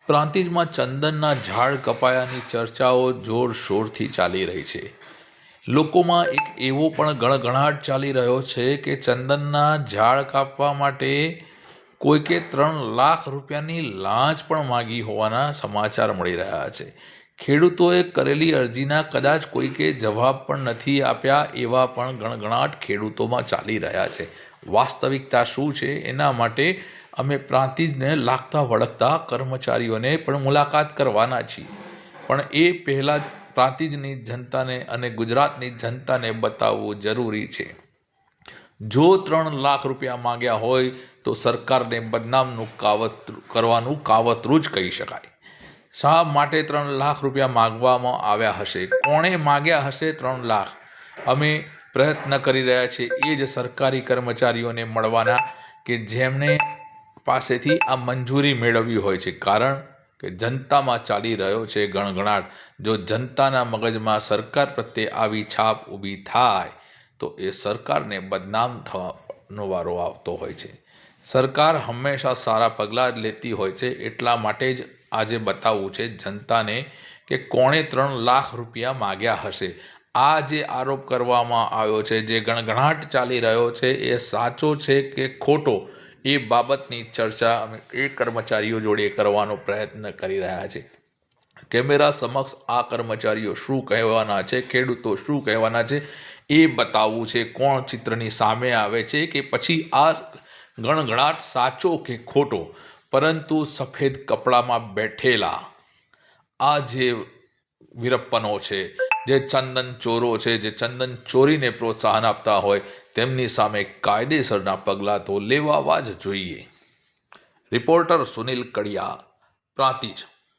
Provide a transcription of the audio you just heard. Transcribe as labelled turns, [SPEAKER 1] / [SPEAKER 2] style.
[SPEAKER 1] પ્રાંતિજમાં ચંદનના ઝાડ કપાયાની ચર્ચાઓ જોરશોરથી ચાલી રહી છે। લોકોમાં એક એવો પણ ગણગણાટ ચાલી રહ્યો છે કે ચંદનના ઝાડ કાપવા માટે કોઈકે 3 લાખ રૂપિયાની લાંચ પણ માગી હોવાના સમાચાર મળી રહ્યા છે। ખેડૂતોએ કરેલી અરજીના કદાચ કોઈકે જવાબ પણ નથી આપ્યા એવા પણ ગણગણાટ ખેડૂતોમાં ચાલી રહ્યા છે। વાસ્તવિકતા શું છે એના માટે અમે પ્રાંતિજને લાગતા વળગતા કર્મચારીઓને પણ મુલાકાત કરવાના છીએ, પણ એ પહેલાં પ્રાંતિજની જનતાને અને ગુજરાતની જનતાને બતાવવું જરૂરી છે। જો 3 લાખ રૂપિયા માંગ્યા હોય તો સરકારને બદનામનું કરવાનું કાવતરું જ કહી શકાય। શા માટે 3 લાખ રૂપિયા માગવામાં આવ્યા હશે? કોણે માગ્યા હશે 3 લાખ? અમે પ્રયત્ન કરી રહ્યા છીએ એ જ સરકારી કર્મચારીઓને મળવાના કે જેમણે પાસેથી આ મંજૂરી મેળવવી હોય છે, કારણ કે જનતામાં ચાલી રહ્યો છે ગણગણાટ। જો જનતાના મગજમાં સરકાર પ્રત્યે આવી છાપ ઊભી થાય તો એ સરકારને બદનામ થવાનો વારો આવતો હોય છે। સરકાર હંમેશા સારા પગલાં લેતી હોય છે, એટલા માટે જ આજે બતાવવું છે જનતાને કે કોણે 3 લાખ રૂપિયા માગ્યા હશે। આ જે આરોપ કરવામાં આવ્યો છે, જે ગણગણાટ ચાલી રહ્યો છે, એ સાચો છે કે ખોટો એ બાબતની ચર્ચા અમે એ કર્મચારીઓ જોડે કરવાનો પ્રયત્ન કરી રહ્યા છીએ। કેમેરા સમક્ષ આ કર્મચારીઓ શું કહેવાના છે, ખેડૂતો શું કહેવાના છે એ બતાવવું છે। કોણ ચિત્રની સામે આવે છે કે પછી આ ગણગણાટ સાચો કે ખોટો, પરંતુ સફેદ કપડામાં બેઠેલા આ જે વીરપ્પનો છે, જે ચંદન ચોરો છે, જે ચંદન ચોરીને પ્રોત્સાહન આપતા હોય, તેમની સામે કાયદેસરના પગલાં તો લેવાવા જ જોઈએ। રિપોર્ટર સુનિલ કડિયા, પ્રાંતિજ।